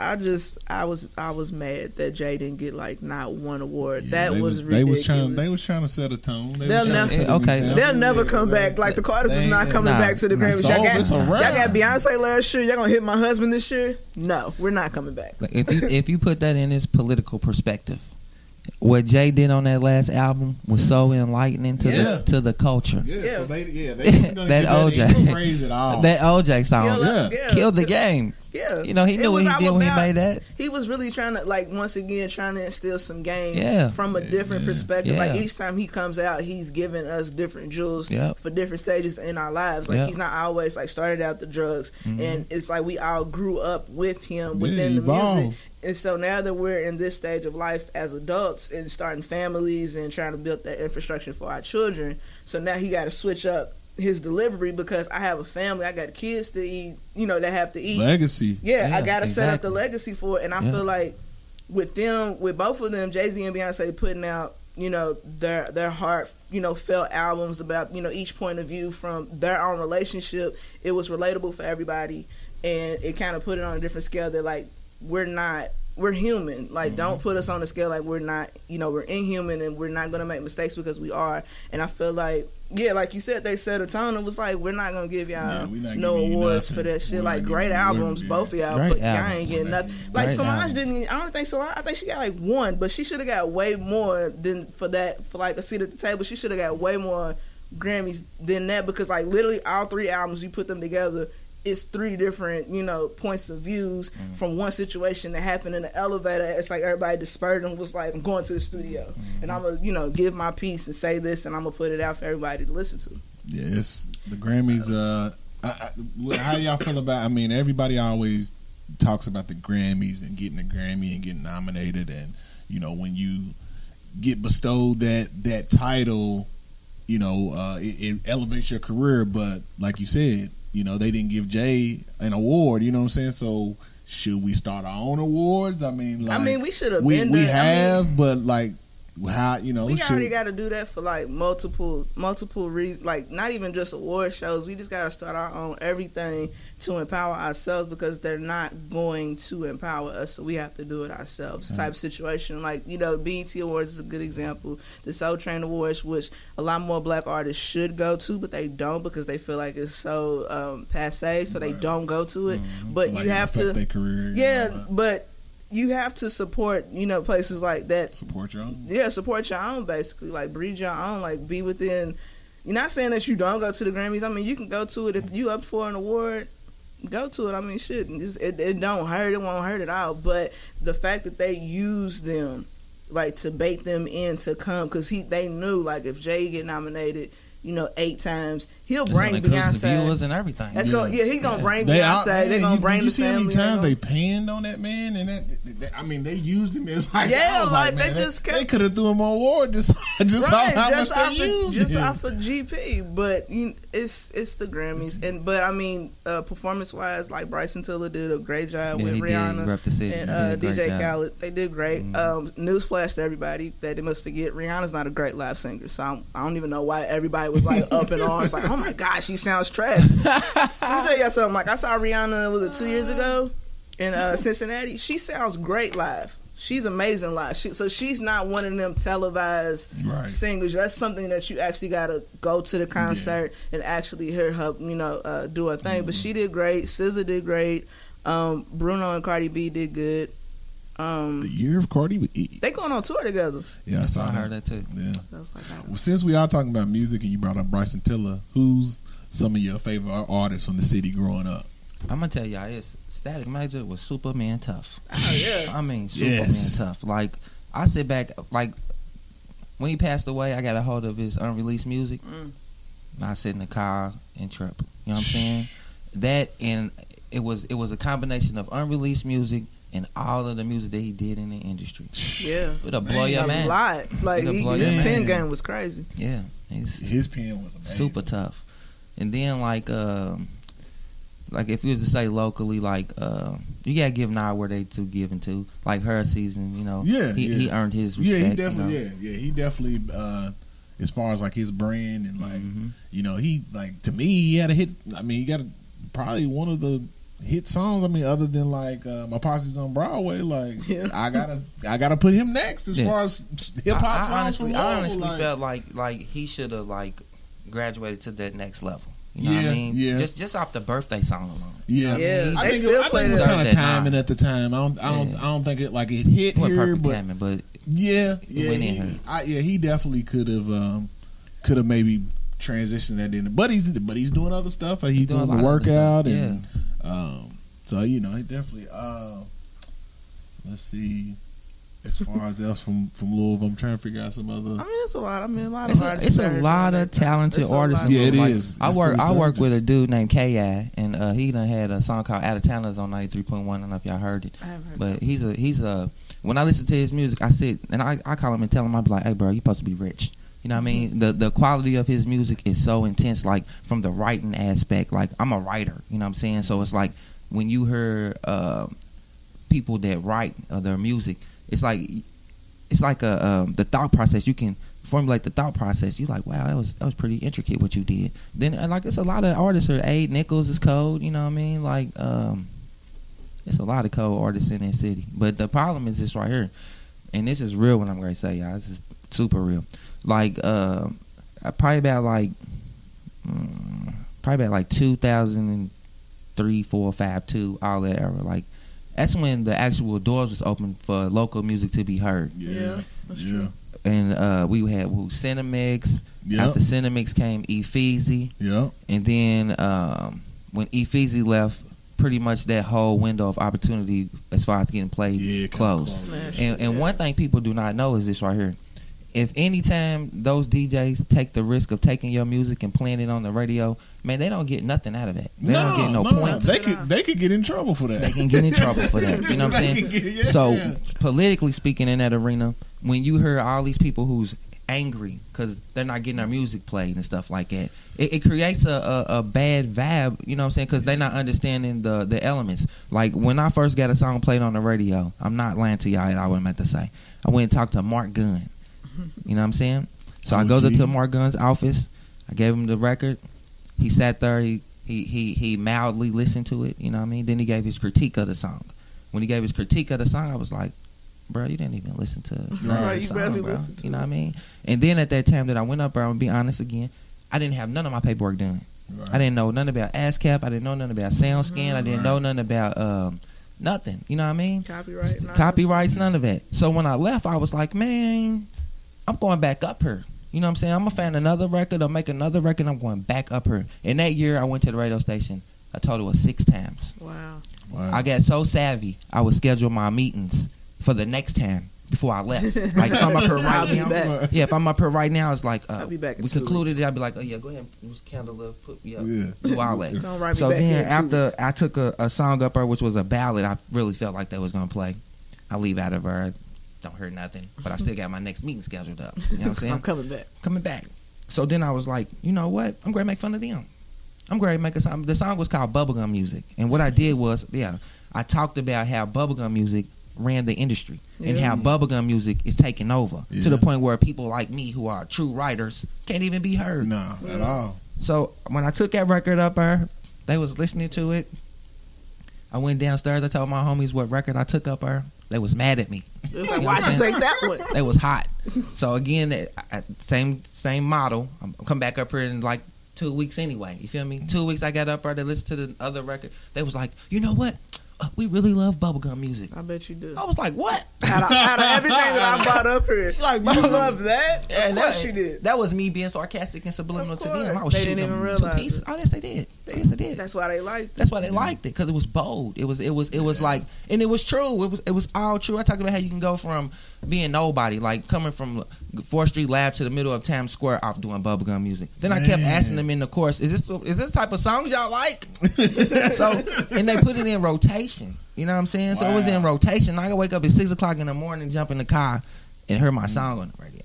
I was mad that Jay didn't get like not one award. Yeah, that was ridiculous. They was trying to set a tone. They'll never come back. Like the Carters is not coming back to the Grammys. Y'all got Beyonce last year. Y'all gonna hit my husband this year? No, we're not coming back. Like if you put that in its political perspective, what Jay did on that last album was so enlightening to the culture. Yeah. So they that OJ praise it all. That OJ song killed the game. Yeah, you know he knew what he did when he made that. He was really trying to once again trying to instill some game from a different perspective. Like each time he comes out, he's giving us different jewels for different stages in our lives. Like he's not always like started out the drugs, and it's like we all grew up with him within the music. And so now that we're in this stage of life as adults and starting families and trying to build that infrastructure for our children, so now he got to switch up his delivery because I have a family, I got kids to eat, that have to eat. Legacy. I got to set up the legacy for it. And I feel like with both of them, Jay-Z and Beyonce putting out, their heart, felt albums about, each point of view from their own relationship. It was relatable for everybody, and it kind of put it on a different scale that like we're human. Like, don't put us on a scale like we're not, we're inhuman and we're not going to make mistakes because we are. And I feel like, like you said, they set a tone. It was like, we're not going to give y'all no awards for that shit. Like, great albums, both of y'all, but y'all ain't getting nothing. Like, Solange didn't, I don't think Solange, I think she got like one, but she should have got way more than for like a seat at the table. She should have got way more Grammys than that because like literally all three albums, you put them together, it's three different, points of views from one situation that happened in the elevator. It's like everybody dispersed and was like, I'm going to the studio and I'm going to, give my piece and say this and I'm going to put it out for everybody to listen to. Yeah, it's the Grammys. How y'all feel about, everybody always talks about the Grammys and getting a Grammy and getting nominated. And, when you get bestowed that title, it elevates your career. But like you said, they didn't give Jay an award, you know what I'm saying? So should we start our own awards? We should have been we have, but like how, we already got to do that for like multiple reasons, like not even just award shows. We just got to start our own everything to empower ourselves because they're not going to empower us, so we have to do it ourselves type situation. Like, BET Awards is a good example. The Soul Train Awards, which a lot more black artists should go to, but they don't because they feel like it's so passe, so they don't go to it. But like you have to their career, but you have to support, places like that. Support your own. Yeah, support your own, basically. Like, breed your own. Like, be within. You're not saying that you don't go to the Grammys. You can go to it. If you up for an award, go to it. Shit. It don't hurt. It won't hurt at all. But the fact that they use them, like, to bait them in to come, because they knew, like, if Jay get nominated, 8 times, he'll bring Beyonce. Viewers and everything. He's gonna bring Beyonce. They're gonna bring the family. You see how many times they panned on that man, and they used him as like they could have threw him on award just off how much they used him. Just off of GP, but it's the Grammys, but performance wise, like Bryson Tiller did a great job with Rihanna and DJ Khaled. They did great. Newsflash to everybody that they must forget Rihanna's not a great live singer, so I don't even know why everybody was like up in arms, like, oh my God, she sounds trash. Let me tell y'all something. Like, I saw Rihanna, was it 2 years ago in Cincinnati? She sounds great live. She's amazing live. So she's not one of them televised singers. That's something that you actually got to go to the concert and actually hear her, do her thing. But she did great. SZA did great. Bruno and Cardi B did good. The year of Cardi B. They going on tour together. Yeah, I heard that too. Yeah. Well, since we are talking about music and you brought up Bryson Tiller, who's some of your favorite artists from the city growing up? I'm gonna tell y'all, Static Major was Superman tough. Oh yeah. Superman tough. Like, I sit back, like when he passed away, I got a hold of his unreleased music. I sit in the car and trip. You know what I'm saying? That, and it was a combination of unreleased music and all of the music that he did in the industry. Yeah. It'll blow your man. A lot. Like, his pen game was crazy. Yeah. His pen was amazing. Super tough. And then, like if you was to say locally, like, you gotta give Nah where they to giving to. Like, her season, he earned his respect. Yeah, he definitely, he definitely, as far as, like, his brand and, like, he, like, to me, he had a hit. He got probably one of the hit songs. I mean, other than like My Posse's on Broadway, like I gotta put him next as far as hip hop songs. I honestly felt like he should have like graduated to that next level. You know what I mean? Yeah. Just off the birthday song alone. Yeah, I think it was kind of timing at the time. I don't think it hit here, perfect but timing, but yeah, it went in here. He definitely could have maybe transitioned that in, but he's doing other stuff. He's doing the workout and so he definitely. Let's see. As far as else from Louisville, I'm trying to figure out some other. I mean, it's a lot. It's a lot of talented artists. Yeah, it is. I work with a dude named K.I. and he done had a song called "Out of Towners" on 93.1. I don't know if y'all heard it. I haven't heard but he's a. When I listen to his music, I sit and I call him and tell him, I be like, "Hey, bro, you supposed to be rich." You know what I mean? The quality of his music is so intense, like from the writing aspect. Like I'm a writer, you know what I'm saying? So it's like when you hear people that write their music, it's like the thought process. You can formulate the thought process. You're like, wow, that was pretty intricate what you did. Then like it's a lot of artists. Aid Nichols is cold. You know what I mean? Like it's a lot of cold artists in that city. But the problem is this right here, and this is real. What I'm going to say, y'all, this is super real. Like probably about like 2003, 4, 5, 2, all that era. Like that's when the actual doors was open for local music to be heard. Yeah, that's true. And we had Cinemix. Yep. After Cinemix came Efeezy. Yeah. And then when Efeezy left, pretty much that whole window of opportunity as far as getting played closed. And one thing people do not know is this right here. If anytime those DJs take the risk of taking your music and playing it on the radio, man, they don't get nothing out of it. They don't get no points. They could get in trouble for that. They can get in trouble for that. You know what I'm saying? Politically speaking, in that arena, when you hear all these people who's angry because they're not getting their music played and stuff like that, it creates a bad vibe. You know what I'm saying? Because they're not understanding the elements. Like when I first got a song played on the radio, I'm not lying to y'all. I wasn't meant to say. I went and talked to Mark Gunn. You know what I'm saying? So I go to Mark Gunn's office. I gave him the record. He sat there. He mildly listened to it. You know what I mean? Then he gave his critique of the song. When he gave his critique of the song, I was like, bro, you didn't even listen to the song, bro. You know what I mean? And then at that time that I went up there, I'm going to be honest again, I didn't have none of my paperwork done. Right. I didn't know nothing about ASCAP. I didn't know nothing about SoundScan. I didn't know nothing about nothing. You know what I mean? Copyrights, none of that. So when I left, I was like, man, I'm going back up here. You know what I'm saying? I'm going to find another record or make another record. I'm going back up here. And that year, I went to the radio station a total of 6 times. Wow. I got so savvy, I would schedule my meetings for the next time before I left. Like, if I'm up here right now. Yeah, if I'm up here right now, it's like, I'll be back in we 2 concluded weeks. it. I'd be like, oh, yeah, go ahead and just candle up, do all that. Don't write me So back then, in 2 after weeks. I took a song up there, which was a ballad, I really felt like that was going to play. I leave out of her. Don't hear nothing, but I still got my next meeting scheduled up. You know what I'm saying? I'm coming back. So then I was like, you know what? I'm going to make fun of them. I'm going to make a song. The song was called Bubblegum Music. And what I did was, I talked about how bubblegum music ran the industry and how bubblegum music is taking over to the point where people like me who are true writers can't even be heard. No, at all. So when I took that record up there, they was listening to it. I went downstairs. I told my homies what record I took up there. They was mad at me. It was like, why'd you take that one? They was hot. So again, same model. I'm come back up here in like 2 weeks anyway. You feel me? 2 weeks I got up there to listen to the other record. They was like, you know what? We really love bubblegum music. I bet you do. I was like, what? Out of everything that I brought up here, like, you love that? Yeah, of course you did. That was me being sarcastic and subliminal to them. I was they shooting didn't even them realize 2 pieces. it. Oh, yes, they did. Yes, they did. That's why they liked it. That's why they liked it, because it was bold. It was like, and it was true. It was all true. I talked about how you can go from being nobody, like coming from 4th Street Lab to the middle of Times Square off doing bubblegum music. Then I kept asking them in the course, is this type of songs y'all like? So, and they put it in rotation. You know what I'm saying? So it was in rotation. I could wake up at 6 o'clock in the morning, jump in the car, and hear my song on the radio.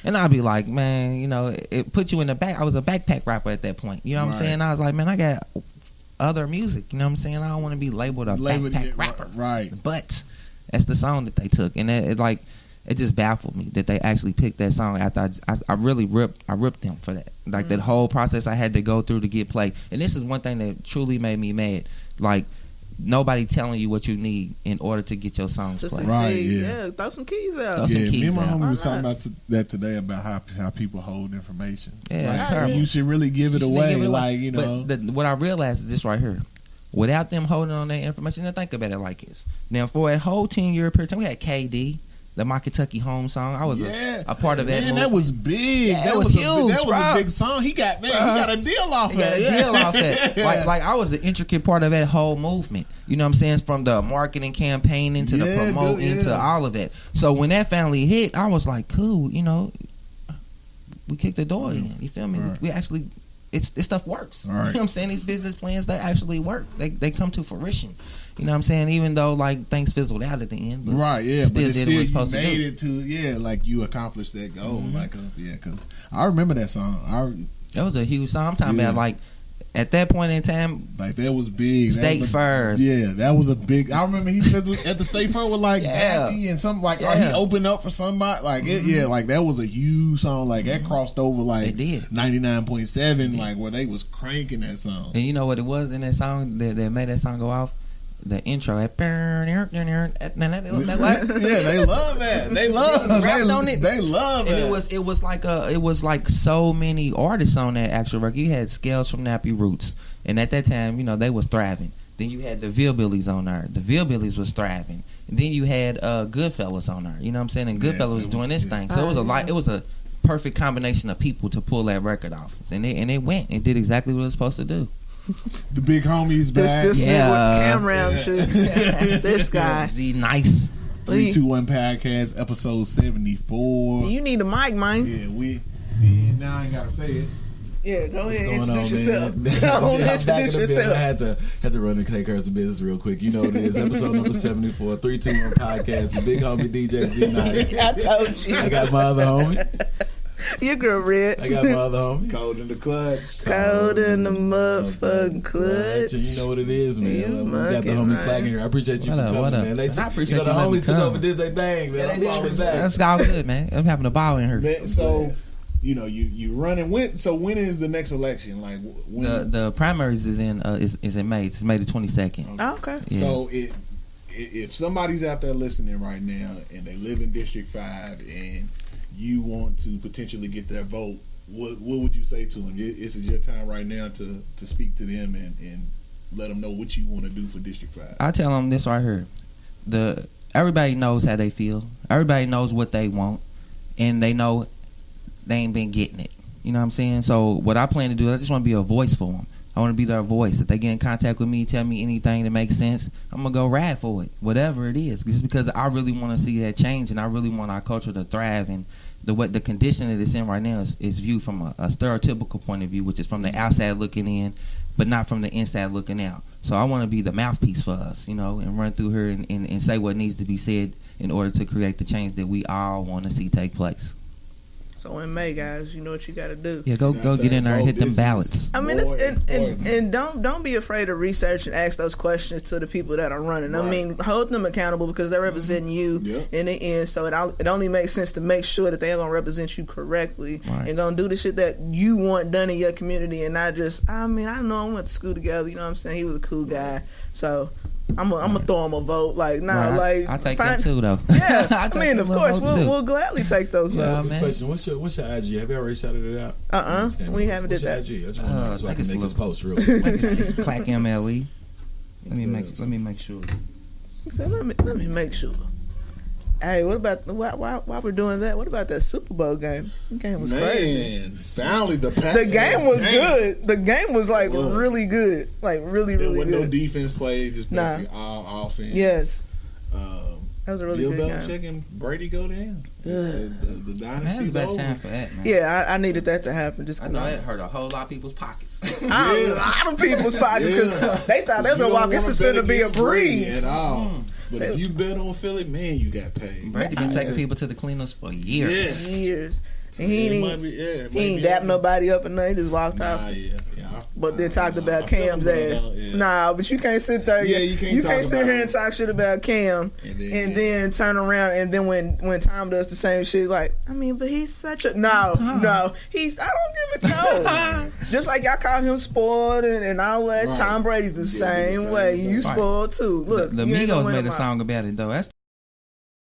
And I'd be like, man, you know, it put you in the back. I was a backpack rapper at that point. You know what I'm saying? I was like, man, I got other music. You know what I'm saying? I don't want to be labeled a backpack rapper. Right. But that's the song that they took. And it just baffled me that they actually picked that song after I really ripped them for that. Like that whole process I had to go through to get played. And this is one thing that truly made me mad. Like, nobody telling you what you need in order to get your songs To played. Right, succeed. yeah. Throw some keys out. Throw some Yeah, keys me and my out. homie was Why talking not? about that today about how people hold information. Yeah, like, it's terrible. you should really give it You should away. give it away. Like, you know, But what I realized is this right here. Without them holding on their information, now think about it like this. Now, for a whole 10-year period, we had KD, the My Kentucky Home song. I was a part of that. Man, that was big. Yeah, that it was was huge, that was bro. a big song. He got a deal off He got that. a deal off that. Like I was an intricate part of that whole movement. You know what I'm saying? From the marketing campaigning to the promoting to all of that. So when that finally hit, I was like, cool, you know, we kicked the door in. You feel me? Right. We actually, this stuff works. Right. You know what I'm saying? These business plans, they actually work. They come to fruition. You know what I'm saying? Even though like things fizzled out at the end. But Right, yeah, still but it's did still what it's you supposed to made do. it to, like you accomplished that goal. Like, because I remember that song. That was a huge song. I'm talking Yeah. about like at that point in time, Like that was big. State Fair. Yeah, that was a big. I remember he said at the State Fair with like Yeah. Daffy and something like he Yeah. opened up for somebody like like that was a huge song. Like that crossed over like It did. 99.7 like where they was cranking that song. and you know what it was in that song that made that song go off? The intro at Yeah, they love that. They love Rapped on it. They love and that. it was like so many artists on that actual record. You had Scales from Nappy Roots, and at that time, you know, they was thriving. Then you had the Villbillies on there. The Villbillies was thriving. And then you had Goodfellas on there. You know what I'm saying? And Goodfellas was doing this thing. So it was a perfect combination of people to pull that record off. And it went. It did exactly what it was supposed to do. The big homies back. This Yeah. nigga with camera shit. This guy. The nice. 321 Podcast episode 74. You need a mic, man. Yeah, now I ain't gotta say it. Yeah, go What's ahead. going on, Introduce yourself. man? Go on, I'm back in introduce the building. I yourself. had to run and take care of some business real quick. You know what it is. Episode number 74, 321 Podcast. The big homie DJ Z9. I told you. I got my other homie. Your girl Red. I got my other homie. Cold in the clutch. Cold in the motherfucking clutch. And you know what it is, man. You We got the monkey, homie man. Clack in here. I appreciate you What for up, coming, what up? man. They I appreciate the you letting me homies took come. over, did their thing, man. I'm falling back. That's all good, man. I'm having a ball in here. Man, so you running. When is the next election? Like when? The primaries is in May. It's May the 22nd. Oh, okay. Yeah. So if somebody's out there listening right now and they live in District 5 and you want to potentially get their vote, what would you say to them? This is your time right now to speak to them and let them know what you want to do for District 5. I tell them this right here. Everybody knows how they feel. Everybody knows what they want, and they know they ain't been getting it. You know what I'm saying? So what I plan to do, I just want to be a voice for them. I want to be their voice. If they get in contact with me, tell me anything that makes sense, I'm going to go ride for it, whatever it is. Just because I really want to see that change, and I really want our culture to thrive. And the condition that it's in right now is viewed from a stereotypical point of view, which is from the outside looking in, but not from the inside looking out. So I want to be the mouthpiece for us, you know, and run through here and say what needs to be said in order to create the change that we all want to see take place. So in May, guys, you know what you got to do. Yeah, go get in there and hit them ballots. I mean, and don't be afraid to research and ask those questions to the people that are running. Right. I mean, hold them accountable because they're representing you in the end. So it only makes sense to make sure that they're gonna represent you correctly and gonna do the shit that you want done in your community, and not just. I mean, I know I went to school together. You know what I'm saying? He was a cool guy, so. I'm gonna throw him a vote. Like, I take them too, though. Yeah, I I mean, of course, we'll gladly take those votes. man. Question: What's your IG? Have you already shouted it out? We haven't did that. What's your IG? I just want to know so I can make this post real quick. It's Clack MLE. Let me make sure. He said, "Let me make sure." Hey, what about while we're doing that? What about that Super Bowl game? The game was crazy. Finally the game was good. The game was like really good, like really there really was good. no defense play, just basically all offense. Yes, that was a really Bill good Belichick game. and Brady go down. The dynasty's Man, over. time for that, man. Yeah, I needed that to happen. Just I know it hurt a whole lot of people's pockets. a lot of people's pockets because they thought they was gonna walk. This is gonna be a breeze. At all. But if you bet on Philly, man, you got paid. Brady been taking people to the cleaners for years. Years. And he ain't dap nobody up and nothing. He just walked out. Yeah. but then talked about Cam's ass. Yeah. Nah, but you can't sit there. Yeah, you can't sit here and talk shit about Cam and then turn around and then when Tom does the same shit, like, I mean, but he's such a no. He's I don't give a no. Just like y'all call him spoiled and all that. Right. Tom Brady's the same way. You spoiled too. Look, the you ain't gonna Migos win made a them song about it though. That's